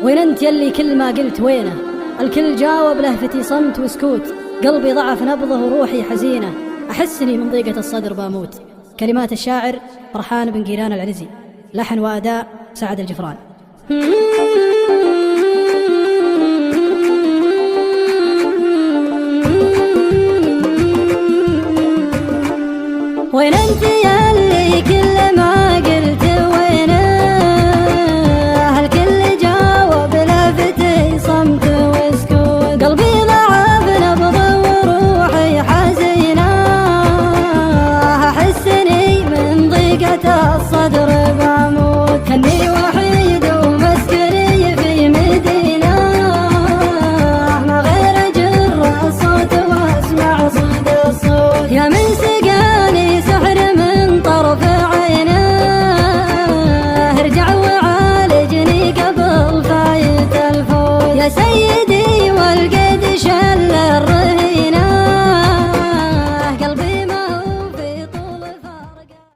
وين انت يلي كل ما قلت وينه؟ الكل جاوب لهفتي صمت وسكوت، قلبي ضعف نبضه وروحي حزينة، أحسني من ضيقة الصدر باموت. كلمات الشاعر فرحان بن قيران العرزي، لحن وأداء سعد الجفران. وين انت يلي كل ما قلت وينه؟ الكل جاوب لهفتي صمت وسكوت، قلبي ضعف نبضه وروحي حزينة، أحسني من ضيقة الصدر بموت. كني وحيد ومسكني في مدينة، ما غير جر الصوت واسمع صدى الصوت، يا من سقاني سحر من طرف عينه، ارجع وعالجني قبل فايت الفوت. يا سيد